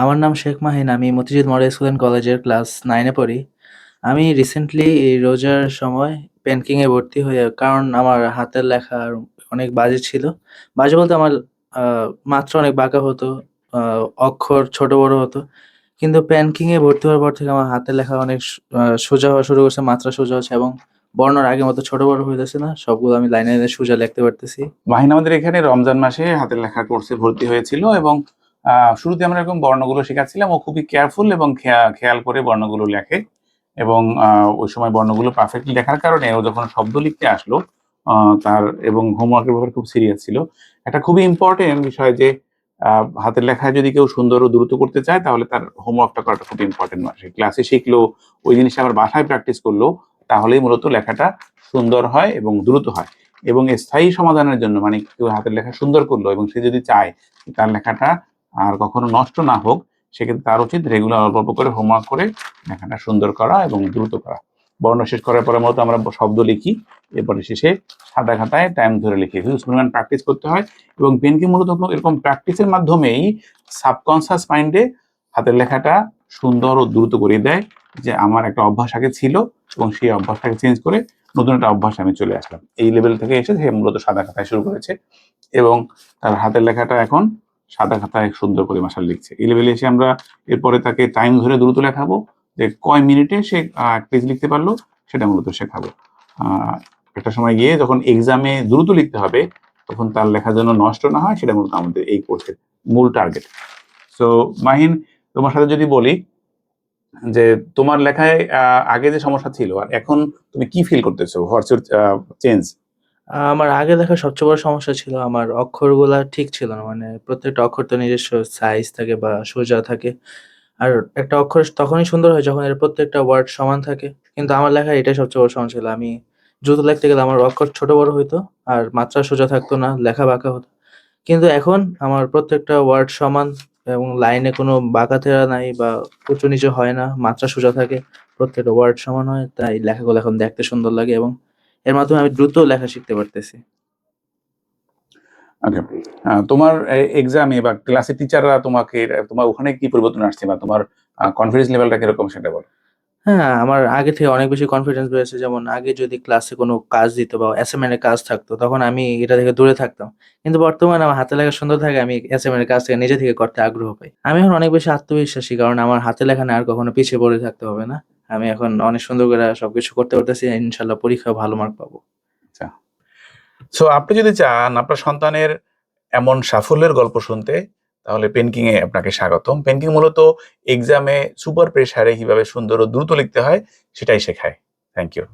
আমার নাম শেখ মাহিন। আমি মতিঝিল মডেল স্কুল অ্যান্ড কলেজের ক্লাস 9 এ পড়ি। আমি রিসেন্টলি এই রোজার সময় পেন্টিং এ ভর্তি হই কারণ আমার হাতের লেখা অনেক বাজে ছিল। বাজে বলতে আমার আ মাত্রা অনেক বাঁকা হতো, আ অক্ষর ছোট বড় হতো। কিন্তু পেন্টিং এ ভর্তি হওয়ার পর থেকে আমার হাতের লেখা অনেক সোজা হওয়া শুরু করছে, মাত্রা সোজা হচ্ছে এবং বর্ণর আগের মতো ছোট বড় হইতেছে না। সবগুলো আমি লাইনে, লাইনে সোজা লিখতে পারতেছি। মাহিন আমাদের এখানে রমজান মাসে হাতের লেখা কোর্সে ভর্তি হয়েছিল এবং শুরুতে আমরা এরকম বর্ণগুলো শেখাচ্ছিলাম। ও খুবই কেয়ারফুল এবং খেয়াল করে বর্ণগুলো লেখে এবং ওই সময় বর্ণগুলো পারফেক্টলি লেখার কারণে ও যখন শব্দ লিখতে আসলো তার এবং হোমওয়ার্কের ব্যাপারে খুব সিরিয়াস ছিল। একটা খুবই ইম্পর্টেন্ট বিষয় যে হাতের লেখায় যদি কেউ সুন্দর ও দ্রুত করতে চায় তাহলে তার হোমওয়ার্কটা করাটা খুব ইম্পর্টেন্ট নয়। সে ক্লাসে শিখলো, ওই জিনিসটা আবার বাসায় প্র্যাকটিস করলো, তাহলেই মূলত লেখাটা সুন্দর হয় এবং দ্রুত হয়। এবং স্থায়ী সমাধানের জন্য মানে কেউ হাতের লেখা সুন্দর করলো এবং সে যদি চায় তার লেখাটা আর কখনো নষ্ট না হোক, সেক্ষেত্রে তার উচিত রেগুলার অল্প অল্প করে হোমওয়ার্ক করে লেখাটা সুন্দর করা এবং দ্রুত করা। বর্ণ শেষ করার পরে মতো আমরা শব্দ লিখি, এরপরে শেষে সাদা খাতায় টাইম ধরে লিখি। হিউজ পরিমাণ প্র্যাকটিস করতে হয় এবং পেনকে মূলত এরকম প্র্যাকটিসের মাধ্যমেই সাবকনসিয়াস মাইন্ডে হাতের লেখাটা সুন্দর ও দ্রুত করে দেয় যে আমার একটা অভ্যাস আগে ছিল এবং সেই অভ্যাসটাকে চেঞ্জ করে নতুন একটা অভ্যাসে আমি চলে আসলাম। এই লেভেল থেকে এসে সে মূলত সাদা খাতায় শুরু করেছে এবং তার হাতের লেখাটা এখন সাদা খাতায় সুন্দর করে মাশাআল্লাহ লিখছে। এই লেভেলে এসে আমরা এরপরে তাকে টাইম ধরে দ্রুত লেখাবো, যে কয় মিনিটে সে এক পেজ লিখতে পারলো সেটা মূলত শেখাবো। একটা সময় গিয়ে যখন এক্সামে দ্রুত লিখতে হবে তখন তার লেখা যেন নষ্ট না হয়, সেটা মূলত আমাদের এই কোর্সের মূল টার্গেট। সো মাহিন, তোমার সাথে যদি বলি যে তোমার লেখায় আগে যে সমস্যা ছিল আর এখন তুমি কি ফিল করতেছো, হোয়াটস ইউর চেঞ্জ? আমার আগে দেখা সবচেয়ে বড় সমস্যা ছিল আমার অক্ষরগুলা ঠিক ছিল না। মানে প্রত্যেকটা অক্ষর তো নিজস্ব সাইজ থাকে বা সোজা থাকে। আর একটা অক্ষর তখনই সুন্দর হয় যখন এর প্রত্যেকটা ওয়ার্ড সমান থাকে। কিন্তু আমার লেখায় এটাই সবচেয়ে বড় সমস্যা ছিল। আমি দ্রুত লিখতে গেলে আমার অক্ষর ছোট বড় হইতো আর মাত্রা সোজা থাকতো না, লেখা বাঁকা হতো। কিন্তু এখন আমার প্রত্যেকটা ওয়ার্ড সমান এবং লাইনে কোনো বাঁকা-তেড়া নাই বা উঁচু-নিচু হয় না, মাত্রা সোজা থাকে। প্রত্যেকটা ওয়ার্ড সমান হয়। তাই লেখাগুলো এখন দেখতে সুন্দর লাগে এবং এর মাধ্যমে আমি দ্রুত লেখা শিখতে পারতেছি। ওকে। তোমার এক্সামে বা ক্লাসে টিচাররা তোমাকে তোমার ওখানে কি পরিবর্তন আসছে বা তোমার কনফিডেন্স লেভেলটা কিরকম সেটা বলো? হ্যাঁ, আমার আগে থেকে অনেক বেশি কনফিডেন্স বেড়েছে। যেমন আগে যদি ক্লাসে কোনো কাজ দিত বা অ্যাসাইনমেন্টের কাজ থাকতো, তখন আমি এটা থেকে দূরে থাকতাম। কিন্তু বর্তমানে আমার হাতের লেখা সুন্দর থাকে, আমি অ্যাসাইনমেন্টের কাজ থেকে নিজে থেকে করতে আগ্রহ পাই। আমি এখন অনেক বেশি আত্মবিশ্বাসী কারণ আমার হাতের লেখা নিয়ে আর কখনো পিছিয়ে পড়ে থাকতে হবে না। আমি এখন অনেক সুন্দর করে সবকিছু করতে পারতেছি। ইনশাআল্লাহ পরীক্ষায় ভালো মার্ক পাবো। আচ্ছা। সো আপনি যদি চান আপনার সন্তানের এমন সাফল্যের গল্প শুনতে, তাহলে পেনকিং এ আপনাকে স্বাগতম। পেনকিং মূলত এক্সামে সুপার প্রেসারে কিভাবে সুন্দর ও দ্রুত লিখতে হয় সেটাই শেখায়। Thank you.